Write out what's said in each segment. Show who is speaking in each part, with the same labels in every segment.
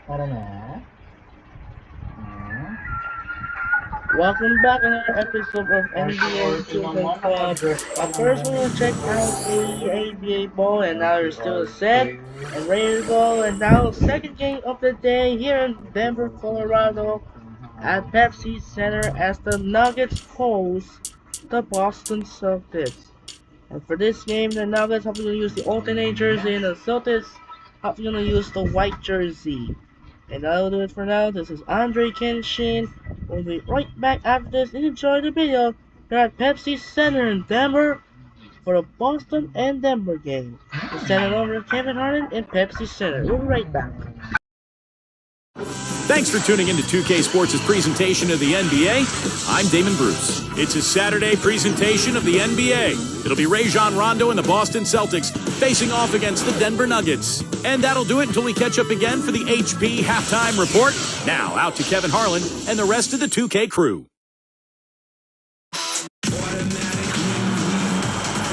Speaker 1: Para na. Hmm. Welcome back to another episode of NBA Children Club. First, we will check out the ABA Bowl, and now we're still set and ready to go. And now, second game of the day here in Denver, Colorado, at Pepsi Center, as the Nuggets host the Boston Celtics. And for this game, the Nuggets are going to use the alternate jersey, and the Celtics are going to use the white jersey. And that'll do it for now. This is Andre Kenshin. We'll be right back after this and enjoy the video. We're at Pepsi Center in Denver for the Boston and Denver game. We'll send it over to Kevin Harden in Pepsi Center. We'll be right back.
Speaker 2: Thanks for tuning in to 2K Sports' presentation of the NBA. I'm Damon Bruce. It's a Saturday presentation of the NBA. It'll be Rajon Rondo and the Boston Celtics facing off against the Denver Nuggets. And that'll do it until we catch up again for the HP Halftime Report. Now, out to Kevin Harlan and the rest of the 2K crew.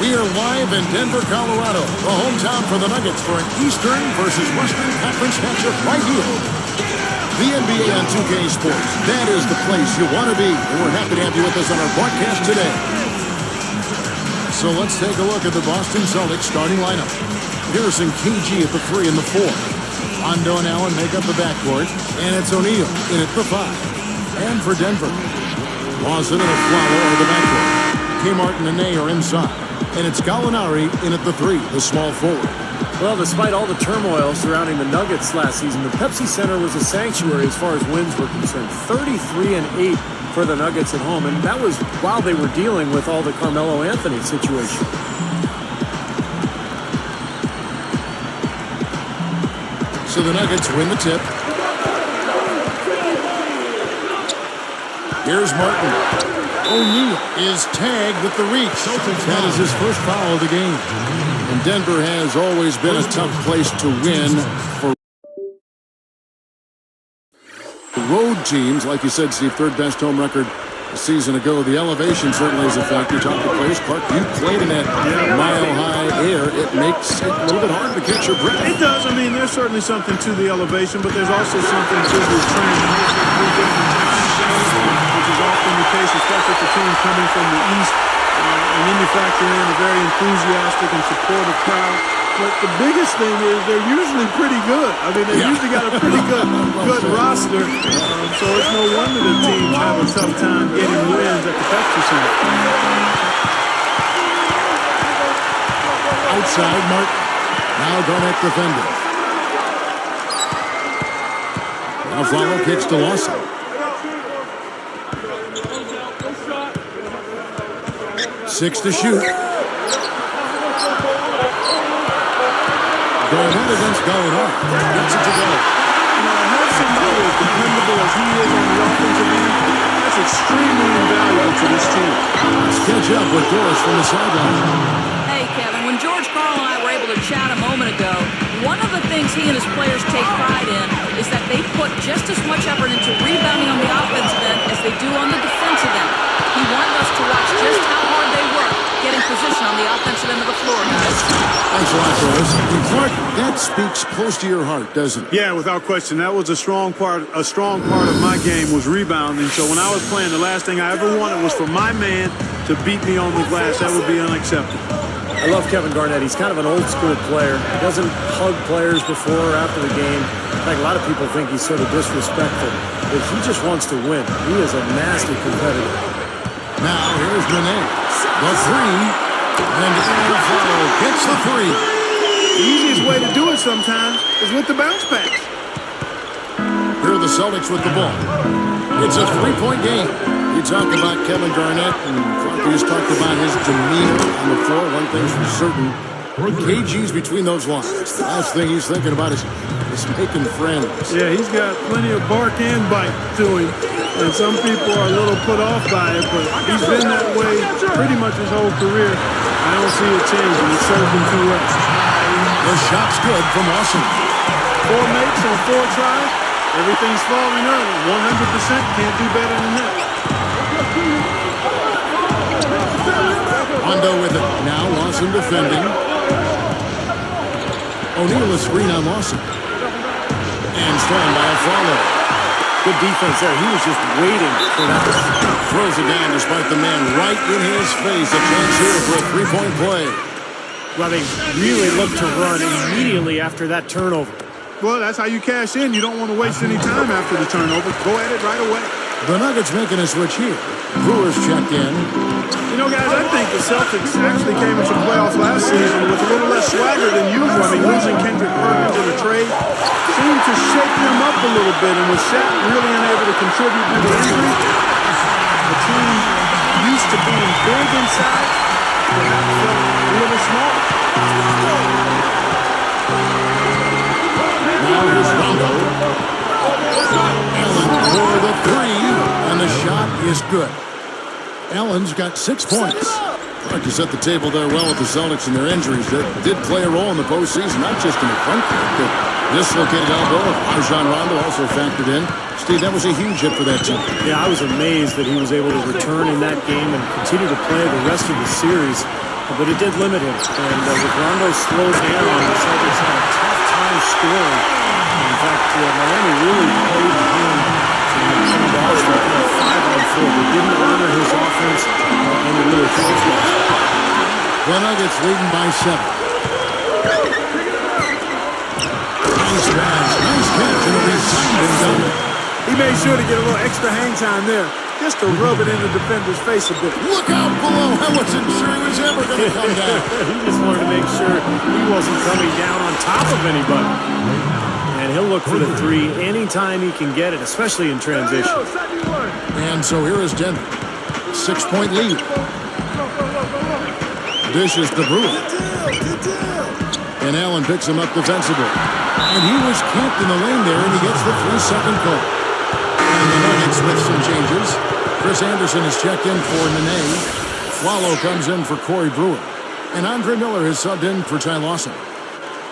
Speaker 3: We are live in Denver, Colorado, the hometown for the Nuggets for an Eastern versus Western Conference matchup right here. The NBA on 2K Sports. That is the place you want to be, and we're happy to have you with us on our broadcast today. So let's take a look at the Boston Celtics starting lineup. Pearson, KG at the 3 and the 4. Rondo and Allen make up the backcourt, and it's O'Neal in at the 5. And for Denver, Lawson and Aflalo are the backcourt. Kmartin and Ney are inside. And it's Gallinari in at the 3, the small forward.
Speaker 4: Well, despite all the turmoil surrounding the Nuggets last season, the Pepsi Center was a sanctuary as far as wins were concerned. 33-8 for the Nuggets at home, and that was while they were dealing with all the Carmelo Anthony situation.
Speaker 3: So the Nuggets win the tip. Here's Martin. O'Neal is tagged with the reach. That is his first foul of the game. And Denver has always been a tough place to win for road teams. Like you said, Steve, third best home record a season ago. The elevation certainly is a factor. Talk to players. Clark, you played in that mile-high air. It makes it a little bit hard to catch your breath.
Speaker 5: It does. I mean, there's certainly something to the elevation, but there's also something to the training. Which is often the case, especially for teams coming from the East. And then you factor in a very enthusiastic and supportive crowd. But the biggest thing is they're usually pretty good. I mean, they've usually got a pretty good roster. So it's no wonder the teams have a tough time getting wins at the Pepsi Center.
Speaker 3: Outside, Martin. Now Garnett defending. Now Flalo kicks to Lawson. 6 to shoot. Garnett against Gallinari. Gets it to go.
Speaker 5: Have somebody as dependable as he is on the offensive end, that's extremely invaluable to this team.
Speaker 3: Let's catch up with Doris from the sideline.
Speaker 6: Hey, Kevin, when George Karl and I were able to chat a moment ago, one of the things he and his players take pride in is that they put just as much effort into rebounding on the offensive end as they do on the defensive end. He wanted us to watch just how hard they work getting position on the offensive end of the floor, guys.
Speaker 3: Thanks a lot, Doris. And Clark, that speaks close to your heart, doesn't it?
Speaker 5: Yeah, without question. That was a strong part of my game was rebounding. So when I was playing, the last thing I ever wanted was for my man to beat me on the glass. That would be unacceptable.
Speaker 4: I love Kevin Garnett. He's kind of an old-school player. He doesn't hug players before or after the game. In fact, a lot of people think he's sort of disrespectful. But he just wants to win. He is a nasty competitor.
Speaker 3: Now, here's Nene. The 3. And Aflalo gets the 3.
Speaker 5: The easiest way to do it sometimes is with the bounce pass.
Speaker 3: Here are the Celtics with the ball. It's a 3-point game. You talk about Kevin Garnett, and Clark just talked about his demeanor on the floor. One thing's for certain, KG's between those lines. The last thing he's thinking about is making friends.
Speaker 5: Yeah, he's got plenty of bark and bite to him. And some people are a little put off by it, but he's been that way pretty much his whole career. I don't see it changing. It served him too well.
Speaker 3: The shot's good from Lawson.
Speaker 5: 4 makes on 4 tries. Everything's falling early. 100%. Can't do better than that.
Speaker 3: Rondo with it. Now Lawson defending. O'Neal is screen on Lawson. And stolen by a follow.
Speaker 4: Good defense there. He was just waiting for that.
Speaker 3: Throws it down despite the man right in his face. A chance here for a three-point play.
Speaker 4: Well, they really looked to run immediately after that turnover.
Speaker 5: Well, that's how you cash in. You don't want to waste any time after the turnover. Go at it right away.
Speaker 3: The Nuggets making a switch here. Brewers checked in.
Speaker 5: You know, guys, I think the Celtics actually came into the playoffs last season with a little less swagger than usual. I mean, losing Kendrick Perkins in a trade seemed to shake them up a little bit. And with Shaq really unable to contribute due to injury, the team used to being big inside, but now felt a little small.
Speaker 3: Now here's Rondo. Allen for the three, and the shot is good. Allen's got 6 points. Hard to set the table there well with the Celtics and their injuries that did play a role in the postseason, not just in the front court. The dislocated elbow of Rajon Rondo also factored in. Steve, that was a huge hit for that team.
Speaker 4: Yeah, I was amazed that he was able to return in that game and continue to play the rest of the series, but it did limit him. And with Rondo slowed down, the Celtics had a tough time scoring. In fact, Miami really played him in Boston 5-on-4. They didn't honor his offense, and they really finished it.
Speaker 3: The Nuggets leading by 7. Nice pass, nice catch, and he's timed and done.
Speaker 5: He made sure to get a little extra hang time there, just to rub it in the defender's face a bit.
Speaker 3: Look out below. I wasn't sure he was ever going to come down.
Speaker 4: He just wanted to make sure he wasn't coming down on top of anybody. And he'll look for the three anytime he can get it, especially in transition.
Speaker 3: And so here is Denver. 6-point lead. Dishes to Brewer. And Allen picks him up defensively. And he was camped in the lane there, and he gets the 3-second call. And the Nuggets with some changes. Chris Anderson is checked in for Nene. Wallow comes in for Corey Brewer. And Andre Miller has subbed in for Ty Lawson.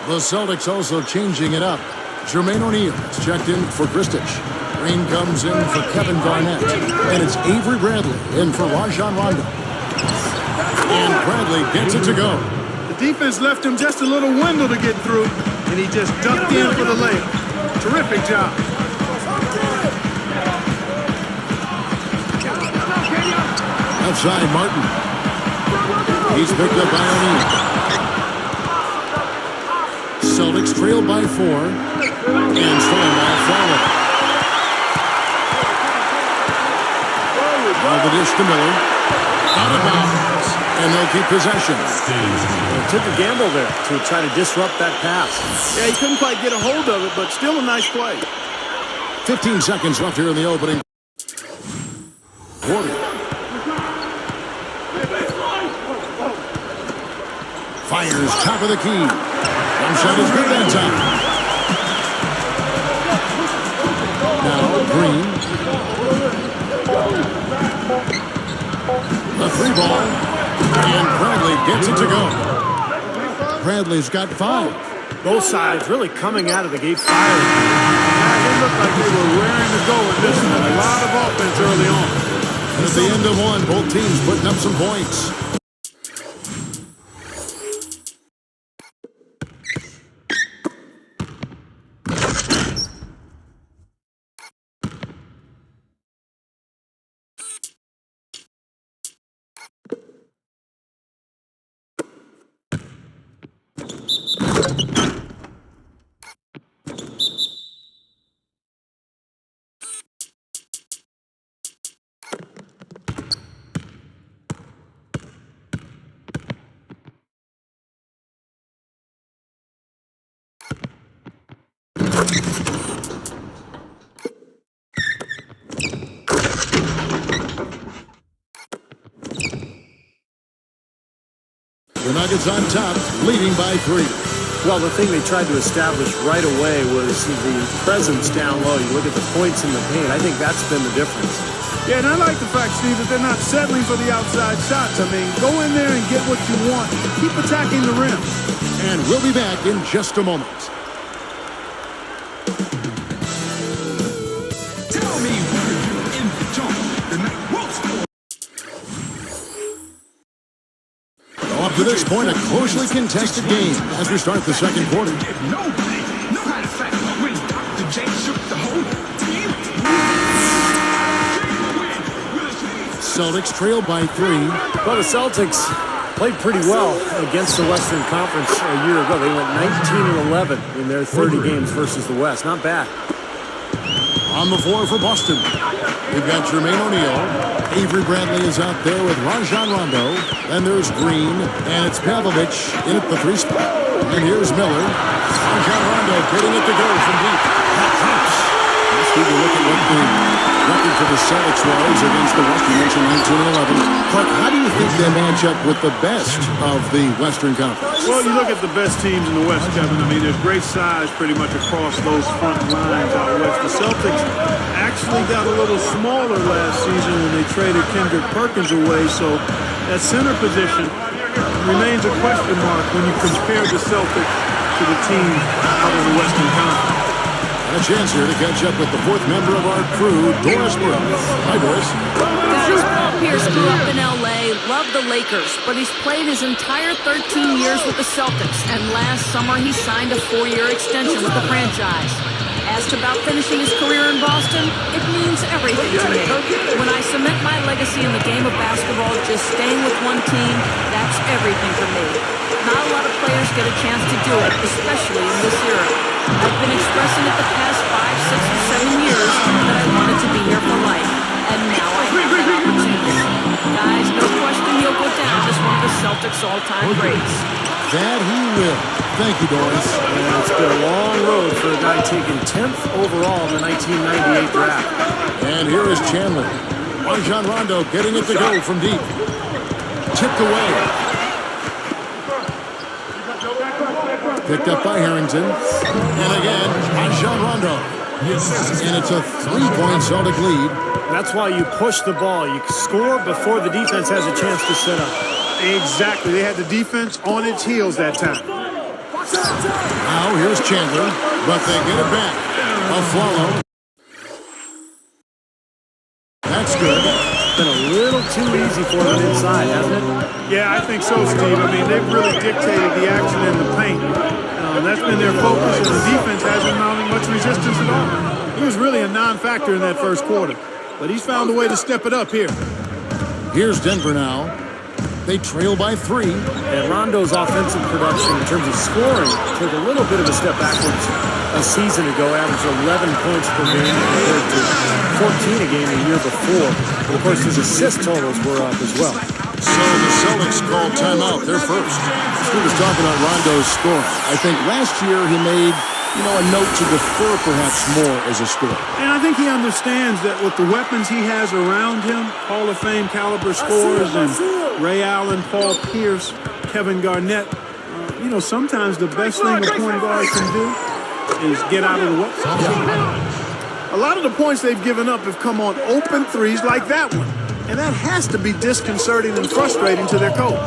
Speaker 3: The Celtics also changing it up. Jermaine O'Neal is checked in for Kristich. Green comes in for Kevin Garnett. And it's Avery Bradley in for Rajon Rondo. And Bradley gets it to go.
Speaker 5: The defense left him just a little window to get through, and he just ducked in for the layup. Terrific job.
Speaker 3: Outside Martin. He's picked up by O'Neal. Celtics trailed by 4. And stolen by Fowler. Now the dish to Miller. Out of bounds. And they'll keep possession.
Speaker 4: They took a gamble there to try to disrupt that pass.
Speaker 5: Yeah, he couldn't quite get a hold of it, but still a nice play.
Speaker 3: 15 seconds left here in the opening quarter. Fires top of the key. One shot is good that time. Now Green. The 3 ball. And Bradley gets it to go. Bradley's got 5.
Speaker 4: Both sides really coming out of the gate firing.
Speaker 5: They looked like they were raring to go with this one. A lot of offense early on.
Speaker 3: And at the end of one, both teams putting up some points. The Nuggets on top, leading by 3.
Speaker 4: Well, the thing they tried to establish right away was the presence down low. You look at the points in the paint. I think that's been the difference.
Speaker 5: Yeah, and I like the fact, Steve, that they're not settling for the outside shots. I mean, go in there and get what you want. Keep attacking the rim.
Speaker 3: And we'll be back in just a moment.
Speaker 7: Tell me what you're in the joint. The night won't score.
Speaker 3: Up to this point, a closely contested game as we start the second quarter.
Speaker 7: Nobody know how to fight when Dr. J.
Speaker 3: Celtics trail by 3.
Speaker 4: Well, the Celtics played pretty well against the Western Conference a year ago. They went 19-11 in their 30 games versus the West. Not bad.
Speaker 3: On the floor for Boston, we've got Jermaine O'Neal. Avery Bradley is out there with Rajon Rondo. Then there's Green, and it's Pavlovic in at the 3 spot. And here's Miller. Rajon Rondo getting it to go from deep. That counts. Let's take a look at what the record for the Celtics was against the West. You mentioned 19-11. But how do you think they match up with the best of the Western Conference?
Speaker 5: Well, you look at the best teams in the West, Kevin. I mean, there's great size pretty much across those front lines out west. The Celtics actually got a little smaller last season when they traded Kendrick Perkins away, so that center position remains a question mark when you compare the Celtics to the teams out of the Western Conference.
Speaker 3: And a chance here to catch up with the 4th member of our crew, Doris Brooks. Hi, Doris.
Speaker 6: Guys, Paul Pierce grew up in L.A., loved the Lakers, but he's played his entire 13 years with the Celtics, and last summer he signed a 4-year extension with the franchise. Asked about finishing his career in Boston, it means everything to me. When I cement my legacy in the game of basketball, just staying with one team, that's everything for me. Not a lot of players get a chance to do it, especially in this era. I've been expressing it the past 5, 6, or 7 years that I wanted to be here for life, and now I have that opportunity. Guys, no question he'll go down as one of the Celtics' all-time greats.
Speaker 3: That he will. Thank you, Doris.
Speaker 4: And it's been a long road for a guy taken 10th overall in the 1998 draft.
Speaker 3: And here is Chandler. Rajon Rondo getting it to go from deep. Tipped away. Picked up by Harrington. And again, Rajon Rondo. And it's a 3-point Celtic lead.
Speaker 4: That's why you push the ball. You score before the defense has a chance to set up.
Speaker 5: Exactly. They had the defense on its heels that time.
Speaker 3: Now here's Chandler, but they get it back. Afflalo. That's good.
Speaker 4: Been a little too easy for them inside, hasn't it?
Speaker 5: Yeah, I think so, Steve. I mean, they've really dictated the action in the paint. That's been their focus, and the defense hasn't mounted much resistance at all. He was really a non-factor in that first quarter, but he's found a way to step it up here.
Speaker 3: Here's Denver now. They trail by 3.
Speaker 4: And Rondo's offensive production in terms of scoring took a little bit of a step backwards a season ago, averaged 11 points per game compared to 14 a game the year before. And of course, his assist totals were up as well.
Speaker 3: So the Celtics call timeout. They're first. Steve was talking about Rondo's scoring. I think last year he made, a note to defer perhaps more as a scorer.
Speaker 5: And I think he understands that with the weapons he has around him, Hall of Fame caliber scorers, and Ray Allen, Paul Pierce, Kevin Garnett, sometimes the best thing a point guard can do is get out of the way. A lot of the points they've given up have come on open threes like that one. And that has to be disconcerting and frustrating to their coach.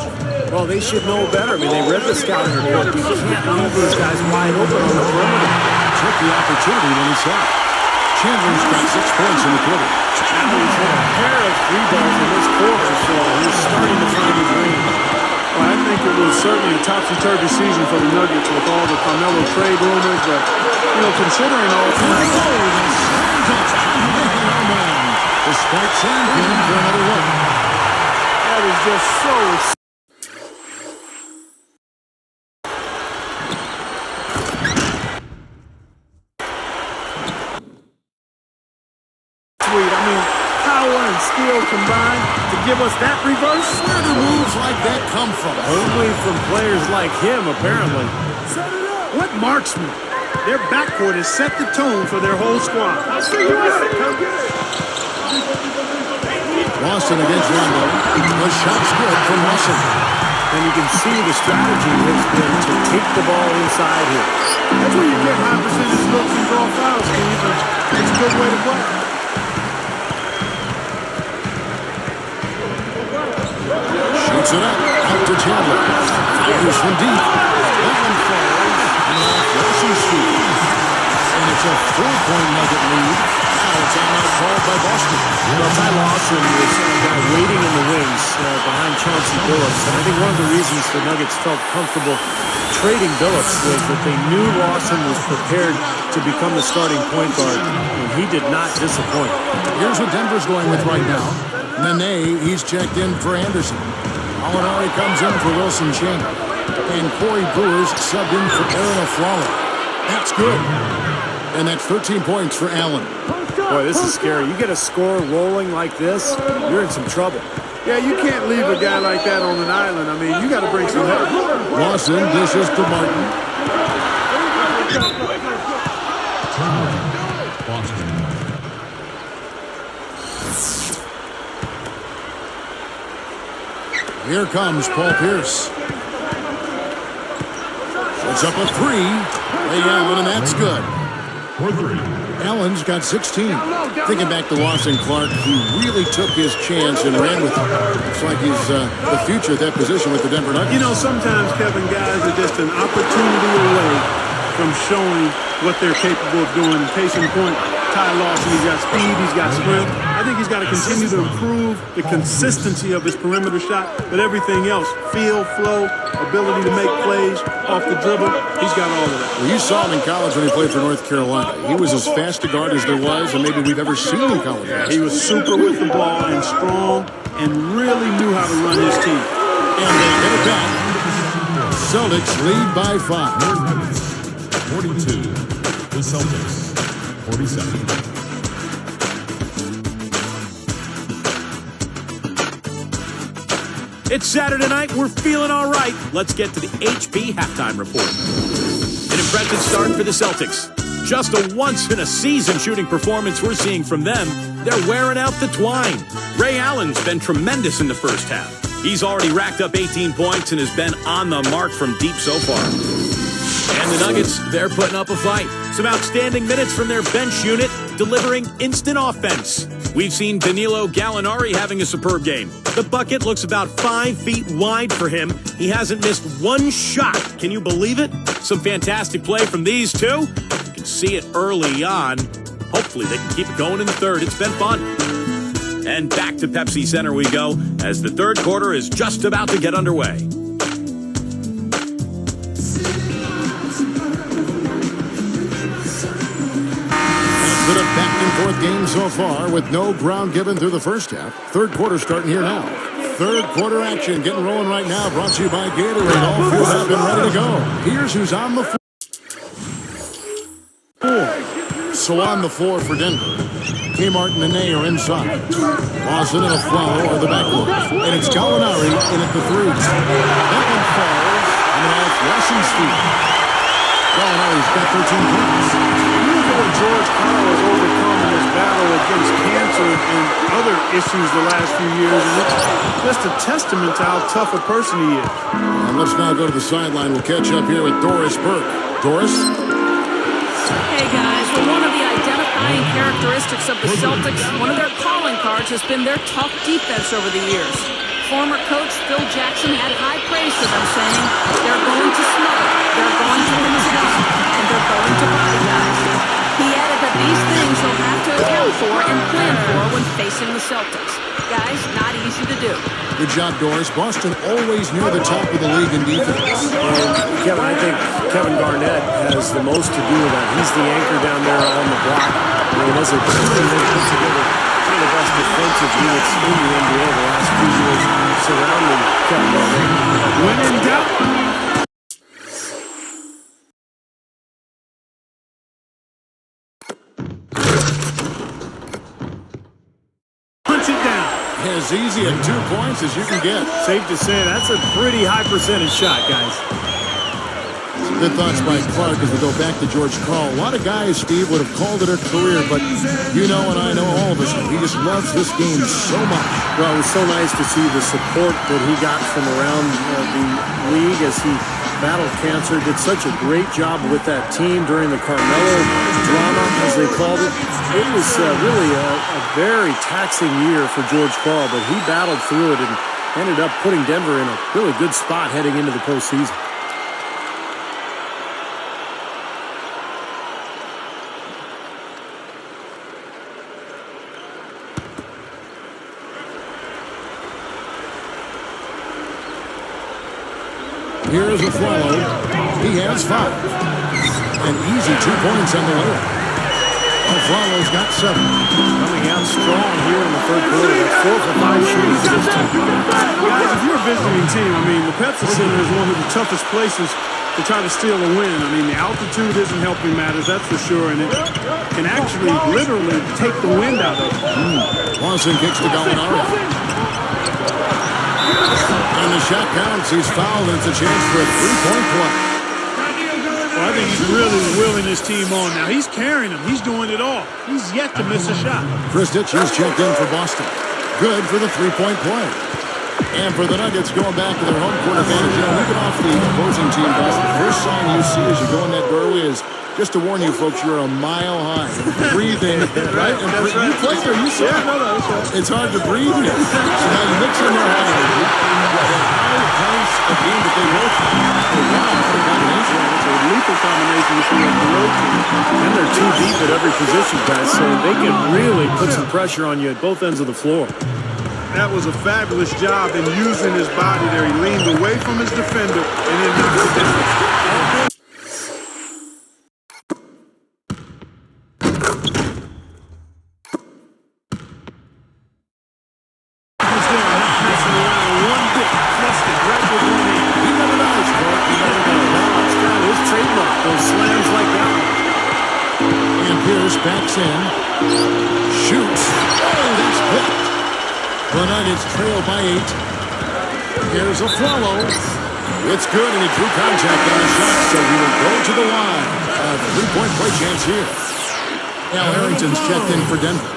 Speaker 4: Well, they should know better. I mean, they read the scouting report. You can't leave these guys wide open on the perimeter.
Speaker 3: Took the opportunity when he saw it. Chandler's got 6 points in the quarter.
Speaker 4: Chandler's hit a pair of 3 balls in this quarter, so he's starting to find his range.
Speaker 5: Well, I think it was certainly a topsy-turvy season for the Nuggets with all the Carmelo trade rumors, but, considering all
Speaker 3: Despite saying him for another look.
Speaker 5: that is just so sweet. I mean, power and skill combined to give us that reverse.
Speaker 3: Where do moves like that come from?
Speaker 4: Only from players like him, apparently.
Speaker 5: What marksman? Their backcourt has set the tone for their whole squad.
Speaker 3: Boston against Rondo. The shot's good from Russell.
Speaker 4: And you can see the strategy has been to take the ball inside here.
Speaker 5: That's where you get high percentage looks and draw fouls, Steve. It's a good way to play.
Speaker 3: Shoots it up. Out to Chandler. Fires from deep. That one falls. Now Russell's feet. And it's a 4-point Nugget lead. Now it's out called by Boston.
Speaker 4: Well, Ty Lawson was waiting in the wings behind Chauncey Billups. And I think one of the reasons the Nuggets felt comfortable trading Billups was that they knew Lawson was prepared to become the starting point guard, and he did not disappoint.
Speaker 3: Here's what Denver's going with right now. Nene, he's checked in for Anderson. Molinari comes in for Wilson Chandler. And Corey Brewer's subbed in for Aaron Aflalo. That's good. And that's 13 points for Allen.
Speaker 4: Boy, this is scary. You get a score rolling like this, you're in some trouble.
Speaker 5: Yeah, you can't leave a guy like that on an island. I mean, you got to bring some help.
Speaker 3: Lawson dishes to Martin.
Speaker 7: Boston.
Speaker 3: Here comes Paul Pierce. Puts up a three. Ray Allen, and that's good.
Speaker 7: For three.
Speaker 3: Allen's got 16. Thinking back to Lawson Clark, he really took his chance and ran with it. Looks like he's the future at that position with the Denver Nuggets.
Speaker 5: You know, sometimes, Kevin, guys are just an opportunity away from showing what they're capable of doing. Case in point, Ty Lawson, he's got speed, he's got strength. I think he's got to continue to improve the consistency of his perimeter shot, but everything else, feel, flow, ability to make plays off the dribble, he's got all of that.
Speaker 3: Well, you saw him in college when he played for North Carolina. He was as fast a guard as there was, and maybe we've ever seen in college.
Speaker 5: He was super with the ball and strong and really knew how to run his team.
Speaker 3: And they get it back. Celtics lead by 5.
Speaker 7: 42. The Celtics. 47.
Speaker 2: It's Saturday night. We're feeling all right. Let's get to the HP halftime report. An impressive start for the Celtics. Just a once-in-a-season shooting performance we're seeing from them. They're wearing out the twine. Ray Allen's been tremendous in the first half. He's already racked up 18 points and has been on the mark from deep so far. And the Nuggets, they're putting up a fight. Some outstanding minutes from their bench unit, delivering instant offense. We've seen Danilo Gallinari having a superb game. The bucket looks about 5 feet wide for him. He hasn't missed one shot. Can you believe it? Some fantastic play from these two. You can see it early on. Hopefully they can keep it going in the third. It's been fun. And back to Pepsi Center we go as the third quarter is just about to get underway.
Speaker 3: Been a back-and-forth game so far with no ground given through the first half. Third quarter starting here now. Third quarter action getting rolling right now. Brought to you by Gatorade. All fueled up and ready to go. Here's who's on the floor. So on the floor for Denver. Kmart and Nene are inside. Lawson and Aflalo are the backcourt. And it's Gallinari in at the three. That one falls. And now it's Lawson's feet. Gallinari's got 13 points.
Speaker 5: George Karl has overcome in his battle against cancer and other issues the last few years, and it's just a testament to how tough a person he is.
Speaker 3: And let's now go to the sideline. We'll catch up here with Doris Burke. Doris?
Speaker 6: Hey guys, well, one of the identifying characteristics of the Celtics, one of their calling cards has been their tough defense over the years. Former coach Phil Jackson had high praise for them, saying they're going to smother, they're going to contest, and they're going to body guys. He added that these things he'll have to account for and plan for when facing the Celtics. Guys, not easy to do.
Speaker 3: Good job, Doris. Boston always near the top of the league in defense.
Speaker 4: Kevin, I think Kevin Garnett has the most to do with that. He's the anchor down there on the block. I mean, as a team, they've put together one of the best defensive units in the NBA the last few years surrounding Kevin Garnett.
Speaker 5: When in doubt, punch it down.
Speaker 3: As easy at 2 points as you can get.
Speaker 4: Safe to say that's a pretty high percentage shot, guys.
Speaker 3: Some good thoughts by Clark as we go back to George Karl. A lot of guys, Steve, would have called it a career, but you know and I know all of us, he just loves this game so much.
Speaker 4: Well, it was so nice to see the support that he got from around the league as he battled cancer. Did such a great job with that team during the Carmelo drama, as they called it. It was really a very taxing year for George Karl, but he battled through it and ended up putting Denver in a really good spot heading into the postseason.
Speaker 3: Here's Aflalo. He has 5. An easy 2 points on the layup. Flowers got 7.
Speaker 4: Coming out strong here in the third quarter. That's 4 for 5 shooting for this team.
Speaker 5: Guys, if you're a visiting team, I mean, the Pepsi Center is one of the toughest places to try to steal a win. I mean, the altitude isn't helping matters, that's for sure, and it can actually literally take the wind out of it.
Speaker 3: Lawson kicks to Gallinari. And the shot counts. He's fouled, and it's a chance for a three-point play.
Speaker 5: Well, I think he's really willing his team on now. He's carrying them. He's doing it all. He's yet to miss a shot.
Speaker 3: Kristich is checked in for Boston. Good for the three-point play. And for the Nuggets, going back to their home court advantage. You know, leaving off the opposing team, guys, the first sign you see as you go in that doorway is, just to warn you folks, you're a mile high. Breathing, right? And you play there, you saw it. It's hard to breathe here. So now you mix in their high energy. High pace of game that they work for. Wow, what a combination.
Speaker 5: It's a lethal combination to see on the road team.
Speaker 4: And they're too deep at every position, guys, so they can really put some pressure on you at both ends of the floor.
Speaker 5: That was a fabulous job in using his body there. He leaned away from his defender and then knocked it down.
Speaker 3: Backs in, shoots, oh, that's blocked. The Nuggets trail by 8. Here's a follow. It's good, and he drew contact on the shot, so he will go to the line. A three-point play chance here. Al Harrington's checked in for Denver.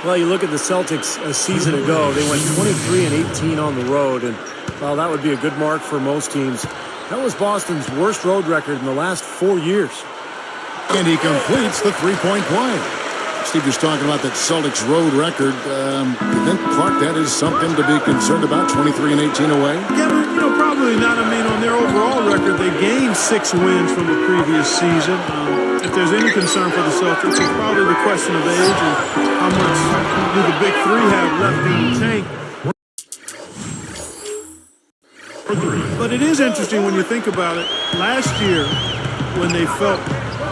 Speaker 4: Well, you look at the Celtics a season ago, they went 23-18 on the road, and while that would be a good mark for most teams, that was Boston's worst road record in the last 4 years.
Speaker 3: And he completes the three-point play. Steve was talking about that Celtics road record. You think, Clark, that is something to be concerned about, 23-18 away?
Speaker 5: Kevin, probably not. I mean, on their overall record, they gained 6 wins from the previous season. If there's any concern for the Celtics, it's probably the question of age and how much do the big three have left in the tank. But it is interesting when you think about it. Last year, when they felt...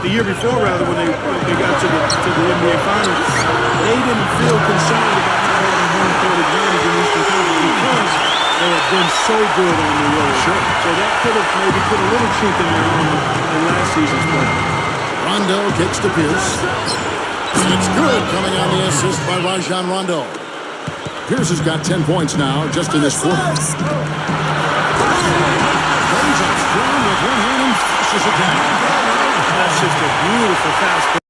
Speaker 5: The year before, rather, when they got to the NBA Finals, they didn't feel concerned about not having home court advantage in Eastern Conference because they had been so good on the road. Sure. So that could have maybe put a little chink in their armor in last season's play.
Speaker 3: Rondo kicks to Pierce. It's good, coming on the assist by Rajon Rondo. Pierce has got 10 points now, just in this quarter. Goes up strong with one hand and finishes it down.
Speaker 4: That's just a beautiful fast break.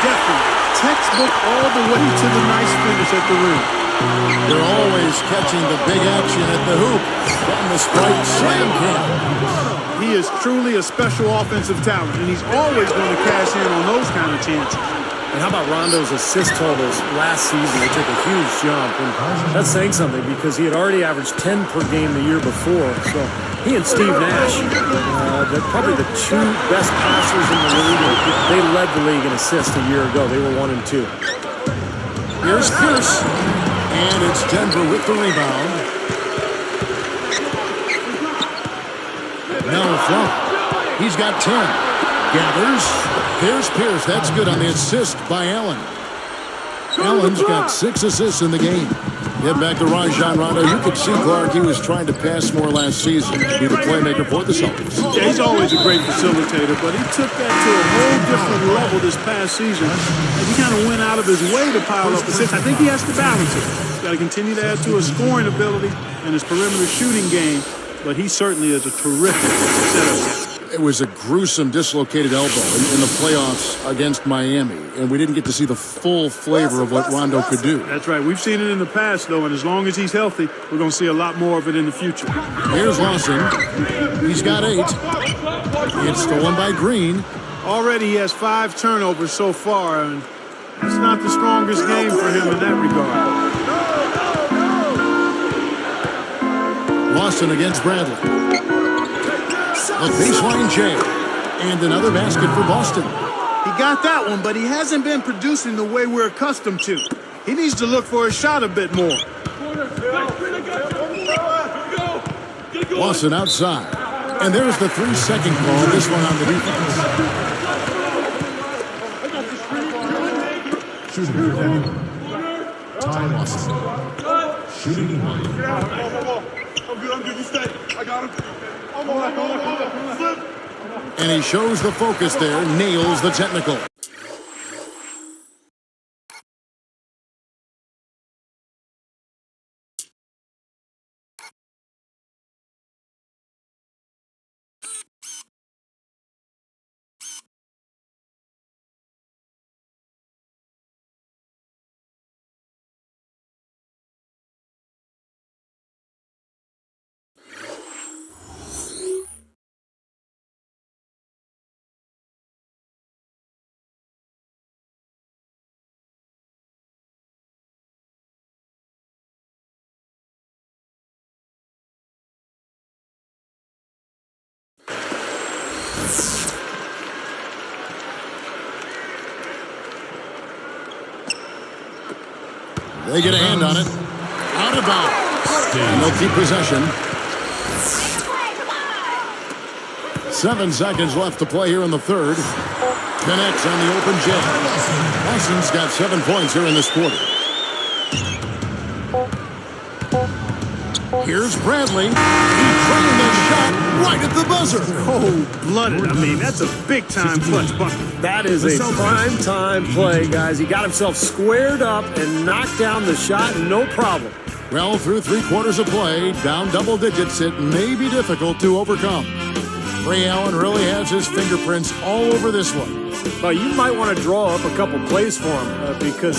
Speaker 5: Definitely. Textbook all the way to the nice finish at the rim.
Speaker 3: They're always catching the big action at the hoop from the Sprite Slam Camp.
Speaker 5: He is truly a special offensive talent, and he's always going to cash in on those kind of chances.
Speaker 4: And how about Rondo's assist totals last season? They took a huge jump, and that's saying something because he had already averaged 10 per game the year before. So he and Steve Nash, they're probably the 2 best passers in the league. They led the league in assists a year ago. They were 1 and 2.
Speaker 3: Here's Pierce, and it's Denver with the rebound. Now Flunk, he's got 10. Gathers. There's Pierce. That's good on the assist by Allen. Allen's got 6 assists in the game. Get back to Rajon Rondo. You could see, Clark, he was trying to pass more last season to be the playmaker for the Celtics.
Speaker 5: Yeah, he's always a great facilitator, but he took that to a whole different level this past season. And he kind of went out of his way to pile up assists. I think he has to balance it. He's got to continue to add to his scoring ability and his perimeter shooting game, but he certainly is a terrific setup.
Speaker 3: It was a gruesome dislocated elbow in the playoffs against Miami, and we didn't get to see the full flavor of what Rondo could do.
Speaker 5: That's right. We've seen it in the past, though, and as long as he's healthy, we're going to see a lot more of it in the future.
Speaker 3: Here's Lawson. He's got 8. It's stolen by Green.
Speaker 5: Already he has 5 turnovers so far, and it's not the strongest game for him in that regard.
Speaker 3: Lawson against Bradley. A baseline J. And another basket for Boston.
Speaker 5: He got that one, but he hasn't been producing the way we're accustomed to. He needs to look for a shot a bit more.
Speaker 3: Lawson outside. And there's the 3-second call. This one on the defense.
Speaker 7: Shooting. Ty Lawson. Shooting 1.
Speaker 8: I'm good. You stay. I got him. Slip.
Speaker 3: And he shows the focus there, nails the technical. They get a hand on it. Out of bounds. And they'll keep possession. 7 seconds left to play here in the third. Connects on the open jab. Lawson's got 7 points here in this quarter. Here's Bradley. He drained the shot right at the buzzer.
Speaker 5: Cold-blooded. I mean, that's a big-time clutch bucket.
Speaker 4: That is a prime-time play, guys. He got himself squared up and knocked down the shot, no problem.
Speaker 3: Well, through 3 quarters of play, down double digits, it may be difficult to overcome. Ray Allen really has his fingerprints all over this one.
Speaker 4: Well, you might want to draw up a couple plays for him because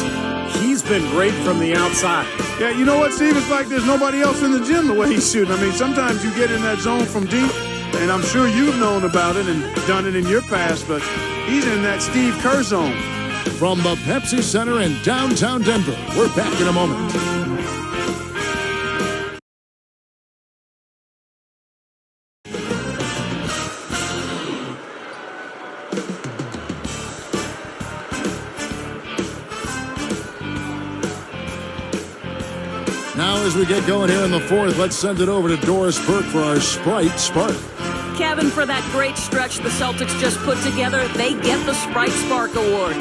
Speaker 4: he's been great from the outside.
Speaker 5: Yeah, you know what, Steve? It's like there's nobody else in the gym the way he's shooting. I mean, sometimes you get in that zone from deep, and I'm sure you've known about it and done it in your past, but he's in that Steve Kerr zone.
Speaker 3: From the Pepsi Center in downtown Denver, we're back in a moment. Now, as we get going here in the fourth, let's send it over to Doris Burke for our Sprite Spark.
Speaker 6: Kevin, for that great stretch the Celtics just put together, they get the Sprite Spark Award.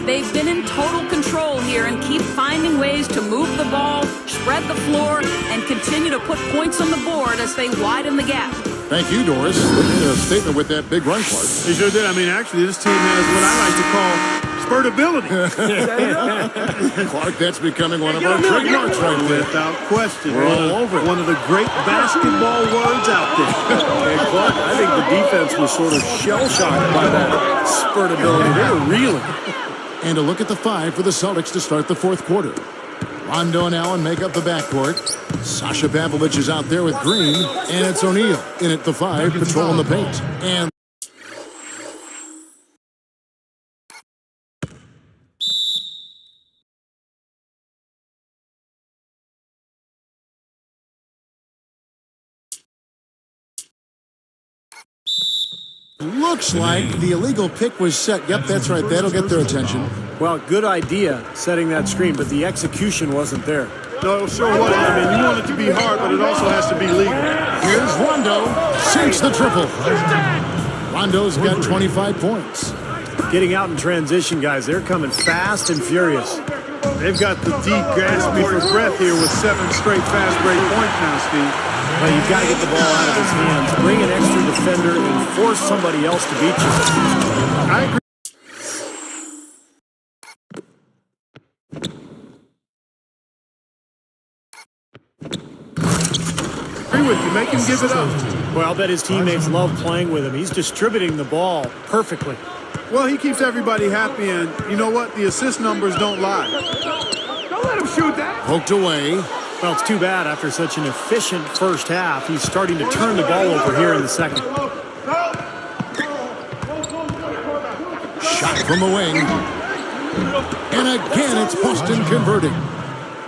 Speaker 6: They've been in total control here and keep finding ways to move the ball, spread the floor, and continue to put points on the board as they widen the gap.
Speaker 3: Thank you, Doris. Looking at a statement with that big run, Clark.
Speaker 5: He sure did. I mean, actually, this team has what I like to call spurtability.
Speaker 3: Clark, that's becoming one of our trademarks right there.
Speaker 5: Without question.
Speaker 3: We're all over it.
Speaker 5: One of the great basketball words out there.
Speaker 4: And Clark, I think the defense was sort of shell-shocked by that spurtability. They were reeling.
Speaker 3: And a look at the 5 for the Celtics to start the fourth quarter. Rondo and Allen make up the backcourt. Sasha Pavlovich is out there with Green. And it's O'Neal in at the 5, patrolling the paint. And looks like the illegal pick was set. Yep, that's right. That'll get their attention.
Speaker 4: Well, good idea setting that screen, but the execution wasn't there.
Speaker 5: No, sure was. I mean, you want it to be hard, but it also has to be legal.
Speaker 3: Here's Rondo. Sinks the triple. Rondo's got 25 points.
Speaker 4: Getting out in transition, guys. They're coming fast and furious.
Speaker 5: They've got the deep gasping for breath here with 7 straight fast break points now, Steve.
Speaker 4: Well, you've got to get the ball out of his hands, bring an extra defender, and force somebody else to beat you.
Speaker 5: I agree. With you. Make him give it up.
Speaker 4: Well, I'll bet his teammates love playing with him. He's distributing the ball perfectly.
Speaker 5: Well, he keeps everybody happy, and you know what? The assist numbers don't lie. Don't let him shoot that.
Speaker 3: Poked away.
Speaker 4: Well, it's too bad after such an efficient first half. He's starting to turn the ball over here in the second.
Speaker 3: Shot from the wing. And again, it's Boston converting.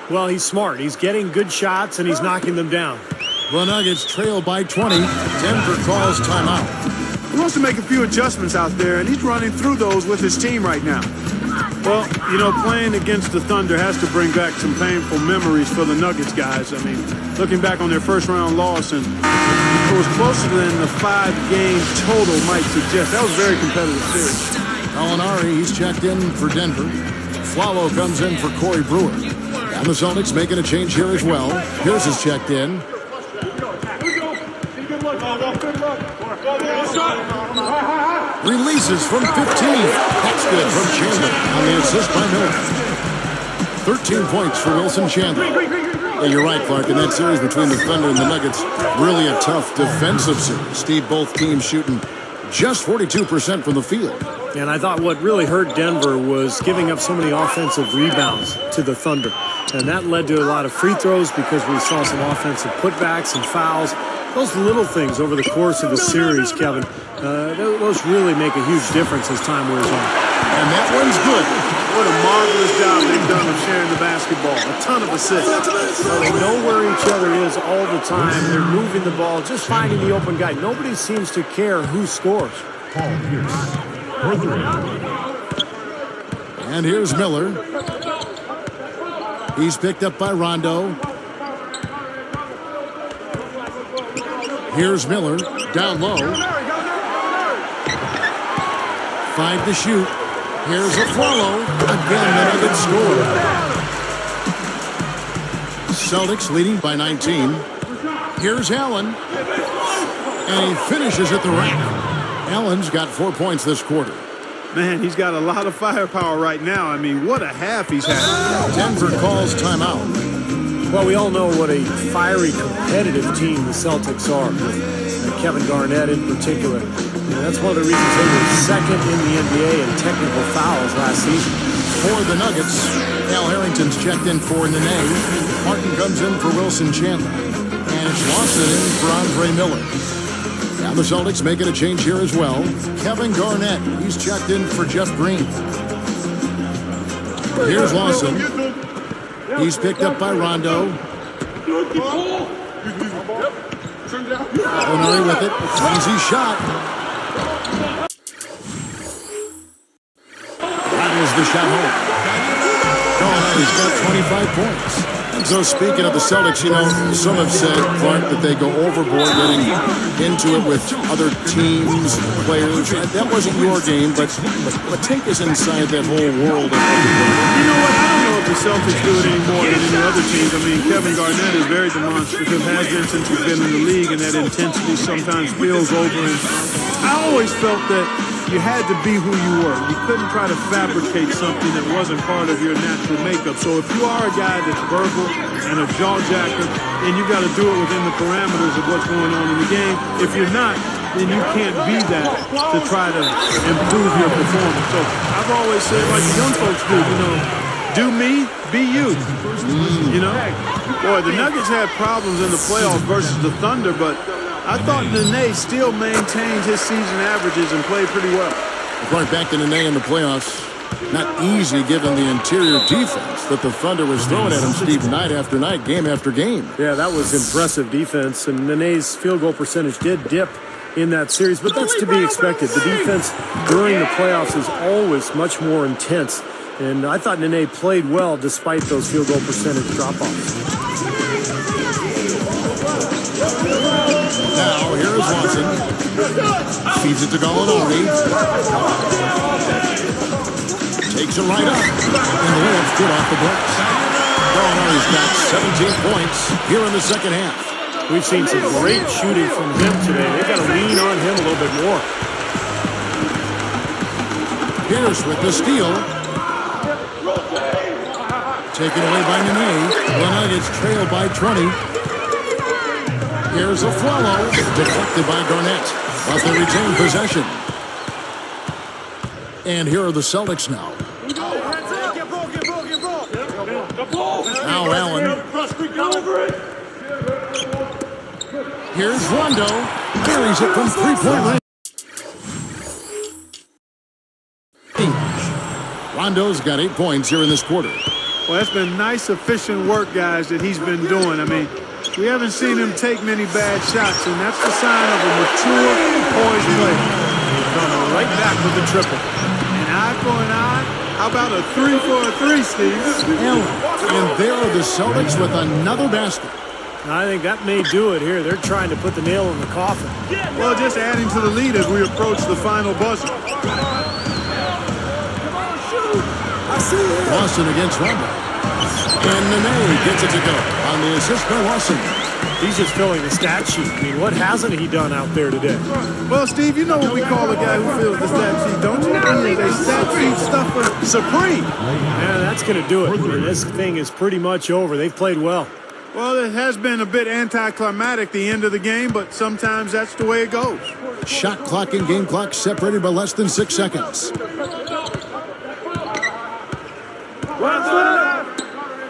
Speaker 4: Well, he's smart. He's getting good shots, and he's knocking them down.
Speaker 3: The Nuggets trail by 20. Denver calls timeout.
Speaker 5: He wants to make a few adjustments out there, and he's running through those with his team right now. Well, you know, playing against the Thunder has to bring back some painful memories for the Nuggets guys. I mean, looking back on their first-round loss, and it was closer than the 5-game total might suggest. That was a very competitive series.
Speaker 3: Gallinari, he's checked in for Denver. Flalo comes in for Corey Brewer. And the Celtics making a change here as well. Pierce is checked in. Releases from 15. That's good from Chandler on the assist by Miller. 13 points for Wilson Chandler. Yeah, you're right, Clark. In that series between the Thunder and the Nuggets, really a tough defensive series. Steve, both teams shooting just 42% from the field.
Speaker 4: And I thought what really hurt Denver was giving up so many offensive rebounds to the Thunder. And that led to a lot of free throws because we saw some offensive putbacks and fouls. Those little things over the course of the series, Kevin, those really make a huge difference as time wears on.
Speaker 3: And that one's good.
Speaker 5: What a marvelous job they've done of sharing the basketball. A ton of assists.
Speaker 4: They know where each other is all the time. They're moving the ball, just finding the open guy. Nobody seems to care who scores.
Speaker 3: And here's Miller. He's picked up by Rondo. Here's Miller, down low. 5 to shoot. Here's a Flalo. Again, the Nuggets score. Celtics leading by 19. Here's Allen. And he finishes at the rack. Allen's got 4 points this quarter.
Speaker 5: Man, he's got a lot of firepower right now. I mean, what a half he's had.
Speaker 3: Denver calls timeout.
Speaker 4: Well, we all know what a fiery, competitive team the Celtics are, with Kevin Garnett in particular. And that's one of the reasons they were second in the NBA in technical fouls last season.
Speaker 3: For the Nuggets, Al Harrington's checked in for Nene. Martin comes in for Wilson Chandler. And it's Lawson in for Andre Miller. Now the Celtics making a change here as well. Kevin Garnett, he's checked in for Jeff Green. Here's Lawson. He's picked up by Rondo. Gallinari with it. Easy shot. That is the shot home. Gallinari's got 25 points. So speaking of the Celtics, you know, some have said, Clark, that they go overboard getting into it with other teams, players. That wasn't your game, but take us inside that whole world.
Speaker 5: You know what? I don't know if the Celtics do it any more than any other teams. I mean, Kevin Garnett is very demonstrative, has been since he's been in the league, and that intensity sometimes spills over. And I always felt that you had to be who you were. You couldn't try to fabricate something that wasn't part of your natural makeup. So if you are a guy that's verbal and a jawjacker, then you got to do it within the parameters of what's going on in the game. If you're not, then you can't be that to try to improve your performance. So I've always said, like the young folks do, you know, do me, be you. You know? Boy, the Nuggets had problems in the playoffs versus the Thunder, but I thought Nene still maintained his season averages and played pretty well.
Speaker 3: Right back to Nene in the playoffs. Not easy given the interior defense that the Thunder was throwing at him, Steve, night after night, game after game.
Speaker 4: Yeah, that was impressive defense, and Nene's field goal percentage did dip in that series, but that's to be expected. The defense during the playoffs is always much more intense, and I thought Nene played well despite those field goal percentage drop-offs.
Speaker 3: Now, here is Watson. Feeds it to Gallinari. Takes it right up. And the layup's good off the books. Gallinari's got 17 points here in the second half.
Speaker 4: We've seen some great shooting from him today. They've got to lean on him a little bit more.
Speaker 3: Pierce with the steal. Taken away by Nene. The Nuggets trail by 20. Here's a Flalo, deflected by Garnett, but they retain possession. And here are the Celtics now. Now Allen. Here's Rondo, carries it from three-point range. Rondo's got 8 points here in this quarter.
Speaker 5: Well, that's been nice, efficient work, guys, that he's been doing. I mean, we haven't seen him take many bad shots, and that's the sign of a mature, poised player.
Speaker 4: He's coming right back with the triple.
Speaker 5: An eye for an eye, How about a 3 for a 3, Steve?
Speaker 3: Allen. And there are the Celtics with another basket.
Speaker 4: I think that may do it here. They're trying to put the nail in the coffin.
Speaker 5: Well, just adding to the lead as we approach the final buzzer.
Speaker 3: Lawson against Rondo. And Nene gets it to go on the assist by Lawson.
Speaker 4: He's just filling the stat sheet. I mean, what hasn't he done out there today?
Speaker 5: Well, Steve, you know what we call a guy who fills the stat sheet, don't you? He is a stat sheet stuffer supreme.
Speaker 4: Yeah, that's going to do it. I mean, this thing is pretty much over. They've played well.
Speaker 5: Well, it has been a bit anticlimactic, the end of the game, but sometimes that's the way it goes.
Speaker 3: Shot clock and game clock separated by less than 6 seconds.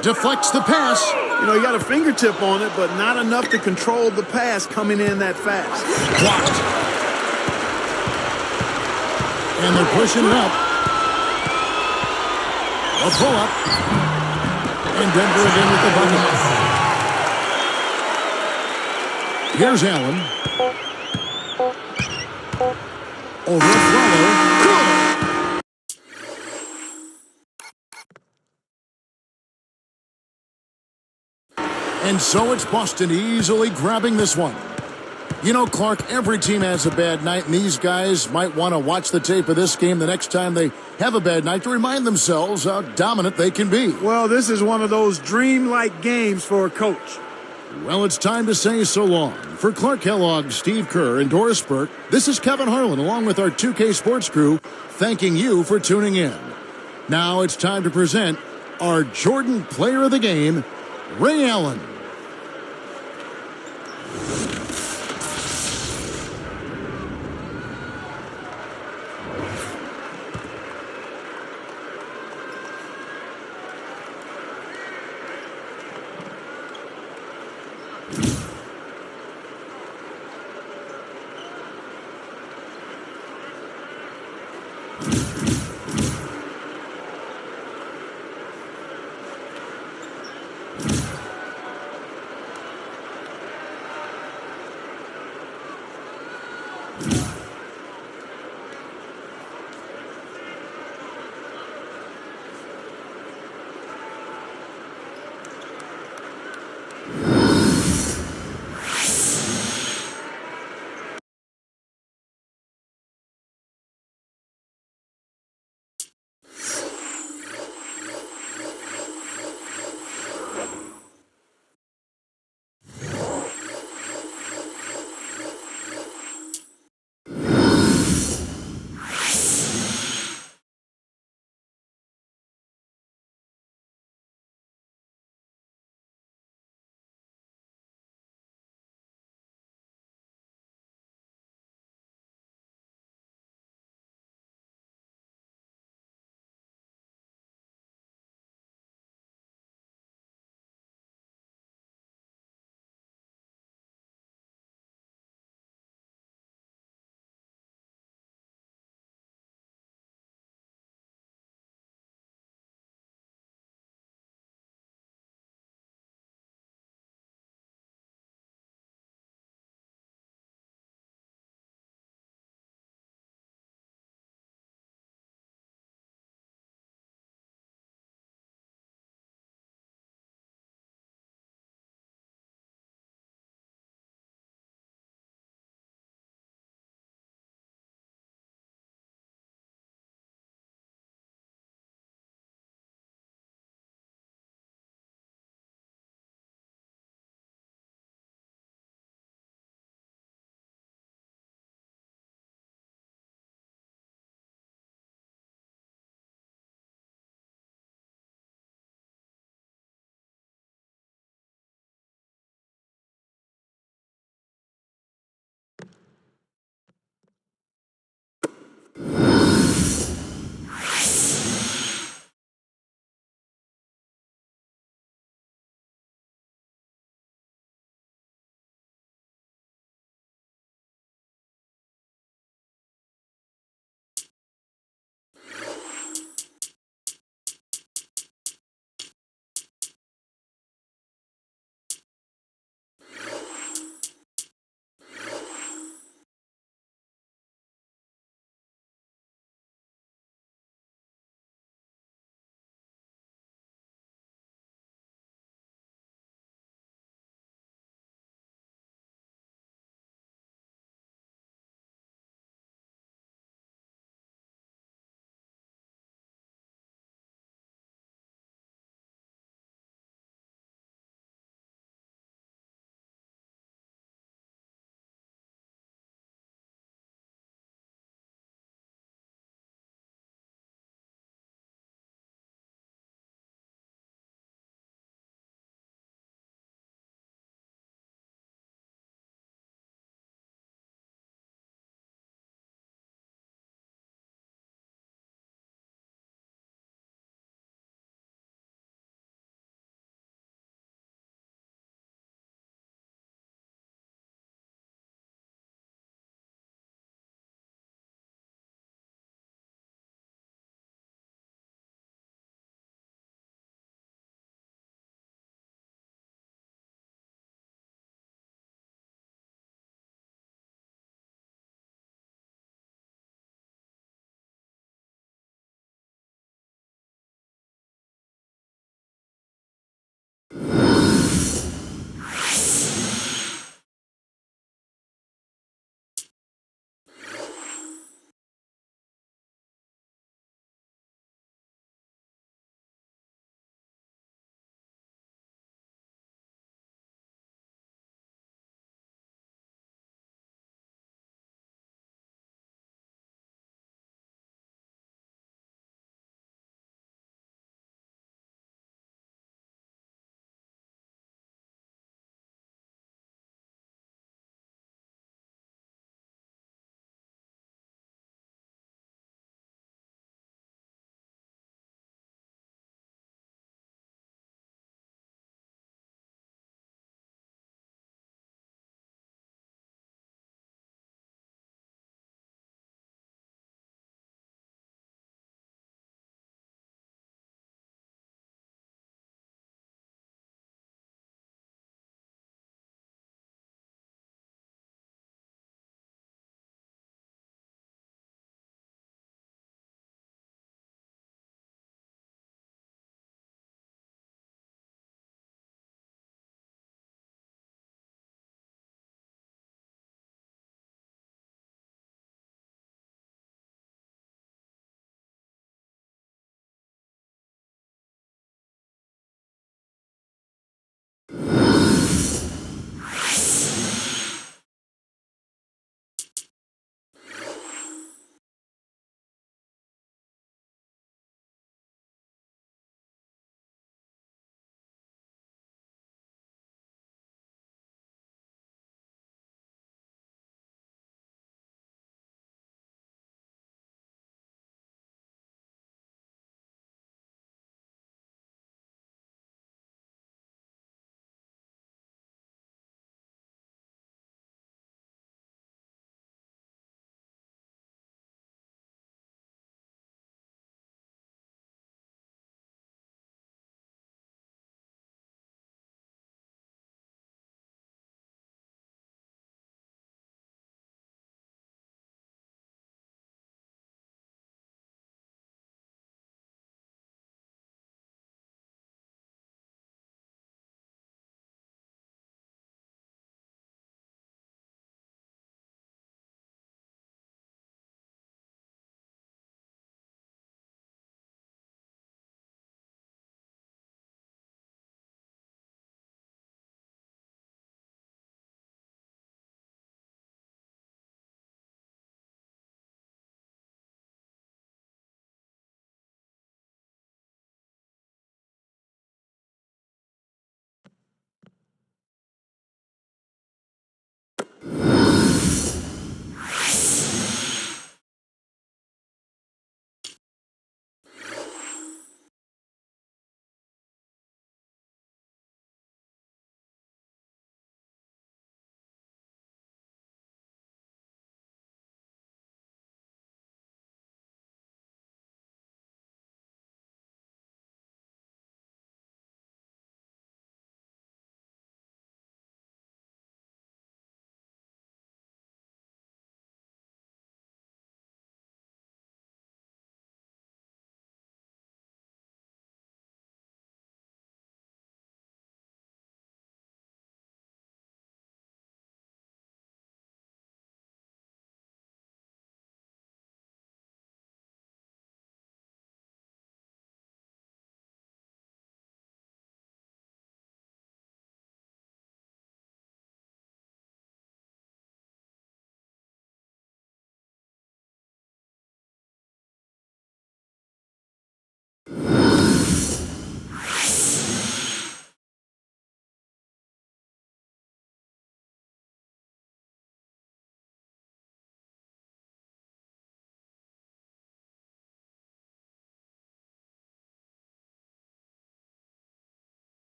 Speaker 3: Deflects the pass.
Speaker 5: You know, he got a fingertip on it, but not enough to control the pass coming in that fast.
Speaker 3: Blocked. And they're pushing it up. A pull-up. And Denver again with the bucket. Here's Allen. Over Flalo. And so it's Boston easily grabbing this one. You know, Clark, every team has a bad night, and these guys might want to watch the tape of this game the next time they have a bad night to remind themselves how dominant they can be.
Speaker 5: Well, this is one of those dreamlike games for a coach.
Speaker 3: Well, it's time to say so long. For Clark Kellogg, Steve Kerr, and Doris Burke, this is Kevin Harlan, along with our 2K Sports crew, thanking you for tuning in. Now it's time to present our Jordan Player of the Game, Ray Allen.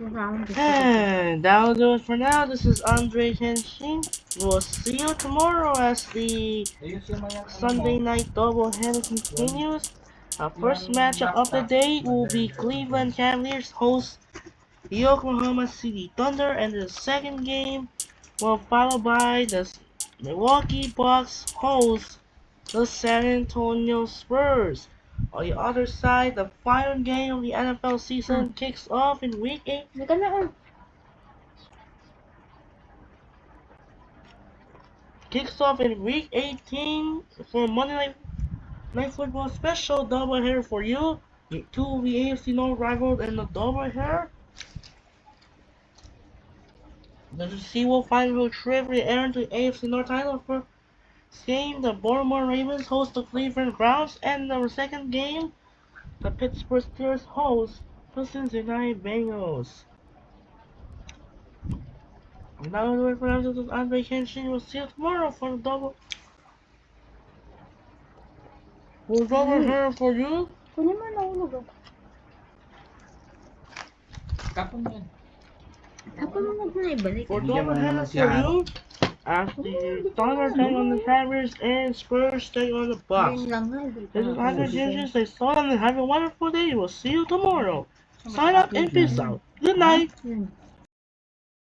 Speaker 1: And that'll do it for now. This is Andre Henshin. We'll see you tomorrow as the Sunday night doubleheader continues. Our first matchup of the day will be Cleveland Cavaliers host the Oklahoma City Thunder, and the second game will follow by the Milwaukee Bucks host the San Antonio Spurs. On the other side, the final game of the NFL season kicks off in Week 8. Kicks off in Week 18 for Monday Night Football special doubleheader for you. Two of the AFC North rivals in the doubleheader. The Seawolf final will trivia Aaron to the AFC North title for game. The Baltimore Ravens host the Cleveland Browns, and the second game, the Pittsburgh Steelers host the Cincinnati Bengals. And now we're for now. This is Andre Kenshin. We'll see you tomorrow for the double. We'll double here for you. For double header for you. After the Thunder take on the Cavaliers and Spurs take on the Bucks. This is Andre Kenshin. Say so and have a wonderful day. We'll see you tomorrow. Sign up and peace out. Good night.